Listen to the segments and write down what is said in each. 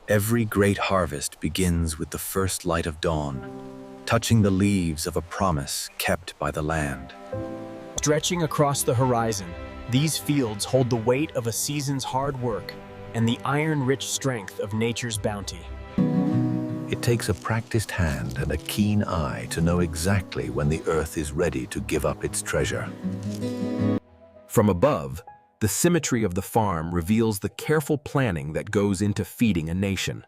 Every great harvest begins with the first light of dawn, touching the leaves of a promise kept by the land. Stretching across the horizon, these fields hold the weight of a season's hard work and the iron-rich strength of nature's bounty. It takes a practiced hand and a keen eye to know exactly when the earth is ready to give up its treasure. From above, the symmetry of the farm reveals the careful planning that goes into feeding a nation.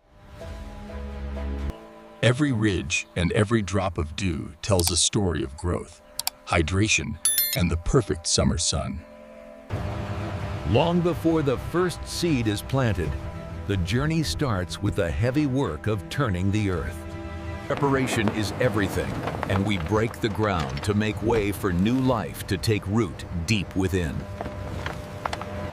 Every ridge and every drop of dew tells a story of growth, hydration, and the perfect summer sun. Long before the first seed is planted, the journey starts with the heavy work of turning the earth. Preparation is everything, and we break the ground to make way for new life to take root deep within.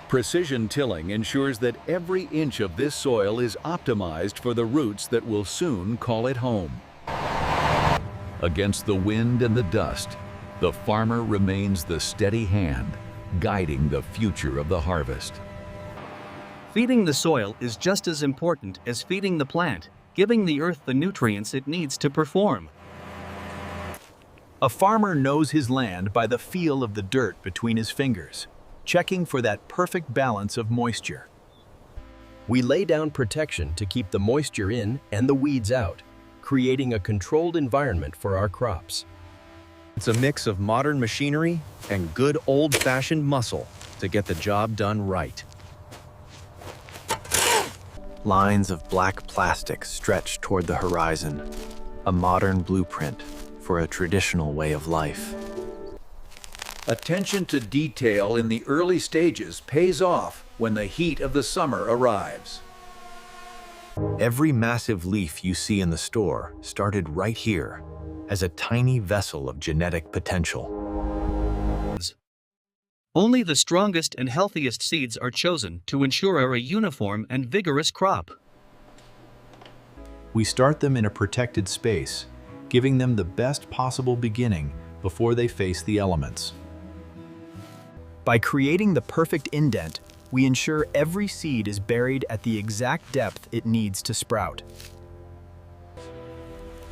Precision tilling ensures that every inch of this soil is optimized for the roots that will soon call it home. Against the wind and the dust, the farmer remains the steady hand, guiding the future of the harvest. Feeding the soil is just as important as feeding the plant, giving the earth the nutrients it needs to perform. A farmer knows his land by the feel of the dirt between his fingers, checking for that perfect balance of moisture. We lay down protection to keep the moisture in and the weeds out, creating a controlled environment for our crops. It's a mix of modern machinery and good old-fashioned muscle to get the job done right. Lines of black plastic stretch toward the horizon, a modern blueprint for a traditional way of life. Attention to detail in the early stages pays off when the heat of the summer arrives. Every massive leaf you see in the store started right here as a tiny vessel of genetic potential. Only the strongest and healthiest seeds are chosen to ensure a uniform and vigorous crop. We start them in a protected space, giving them the best possible beginning before they face the elements. By creating the perfect indent, we ensure every seed is buried at the exact depth it needs to sprout.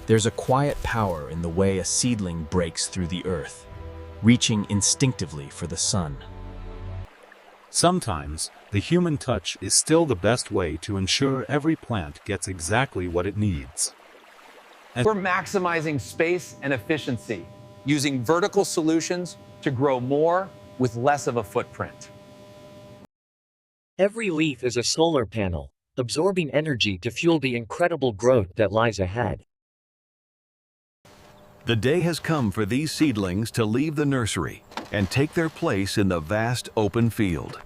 There's a quiet power in the way a seedling breaks through the earth, reaching instinctively for the sun. Sometimes, the human touch is still the best way to ensure every plant gets exactly what it needs. We're maximizing space and efficiency, using vertical solutions to grow more with less of a footprint. Every leaf is a solar panel, absorbing energy to fuel the incredible growth that lies ahead. The day has come for these seedlings to leave the nursery and take their place in the vast open field.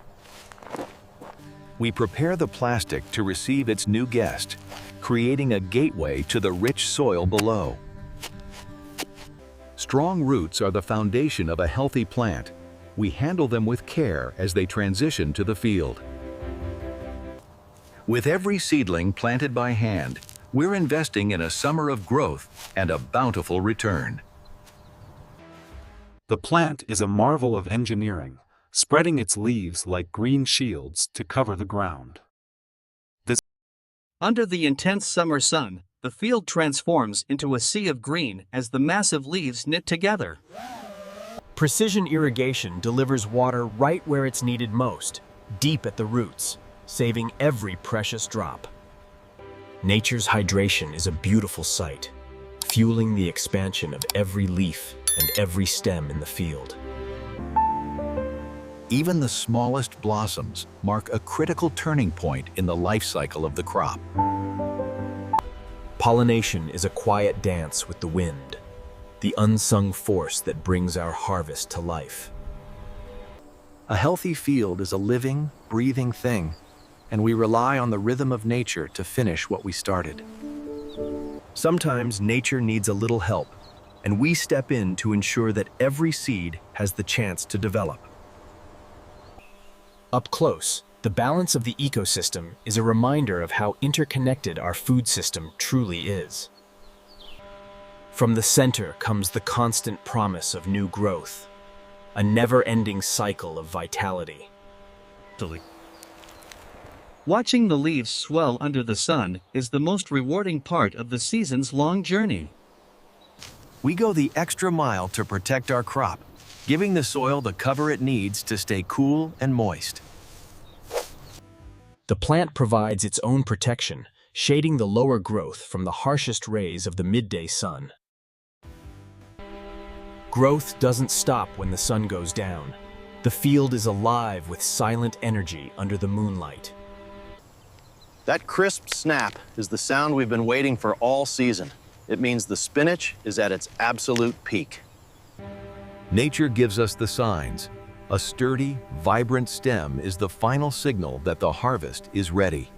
We prepare the plastic to receive its new guest, creating a gateway to the rich soil below. Strong roots are the foundation of a healthy plant. We handle them with care as they transition to the field. With every seedling planted by hand, we're investing in a summer of growth and a bountiful return. The plant is a marvel of engineering, spreading its leaves like green shields to cover the ground. Under the intense summer sun, the field transforms into a sea of green as the massive leaves knit together. Precision irrigation delivers water right where it's needed most, deep at the roots, saving every precious drop. Nature's hydration is a beautiful sight, fueling the expansion of every leaf and every stem in the field. Even the smallest blossoms mark a critical turning point in the life cycle of the crop. Pollination is a quiet dance with the wind, the unsung force that brings our harvest to life. A healthy field is a living, breathing thing, and we rely on the rhythm of nature to finish what we started. Sometimes nature needs a little help, and we step in to ensure that every seed has the chance to develop. Up close, the balance of the ecosystem is a reminder of how interconnected our food system truly is. From the center comes the constant promise of new growth, a never-ending cycle of vitality. Watching the leaves swell under the sun is the most rewarding part of the season's long journey. We go the extra mile to protect our crop, giving the soil the cover it needs to stay cool and moist. The plant provides its own protection, shading the lower growth from the harshest rays of the midday sun. Growth doesn't stop when the sun goes down. The field is alive with silent energy under the moonlight. That crisp snap is the sound we've been waiting for all season. It means the spinach is at its absolute peak. Nature gives us the signs. A sturdy, vibrant stem is the final signal that the harvest is ready.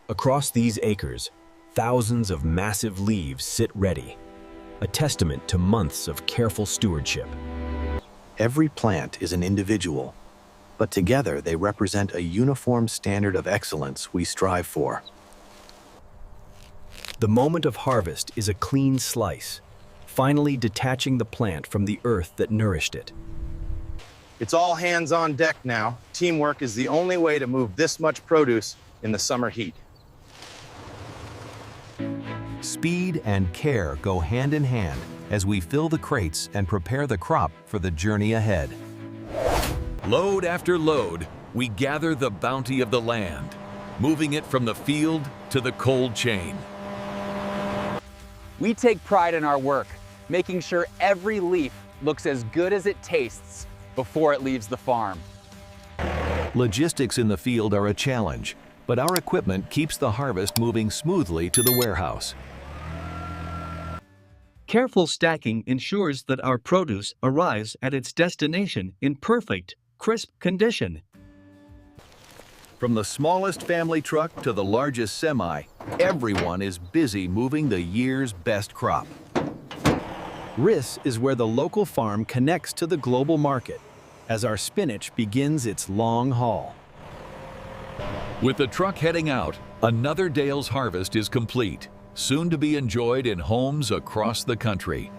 Across these acres, thousands of massive leaves sit ready, a testament to months of careful stewardship. Every plant is an individual, but together they represent a uniform standard of excellence we strive for. The moment of harvest is a clean slice, finally detaching the plant from the earth that nourished it. It's all hands on deck now. Teamwork is the only way to move this much produce in the summer heat. Speed and care go hand in hand as we fill the crates and prepare the crop for the journey ahead. Load after load, we gather the bounty of the land, moving it from the field to the cold chain. We take pride in our work, making sure every leaf looks as good as it tastes before it leaves the farm. Logistics in the field are a challenge, but our equipment keeps the harvest moving smoothly to the warehouse. Careful stacking ensures that our produce arrives at its destination in perfect, crisp condition. From the smallest family truck to the largest semi, everyone is busy moving the year's best crop. This is where the local farm connects to the global market, as our spinach begins its long haul. With the truck heading out, another Dale's harvest is complete, soon to be enjoyed in homes across the country.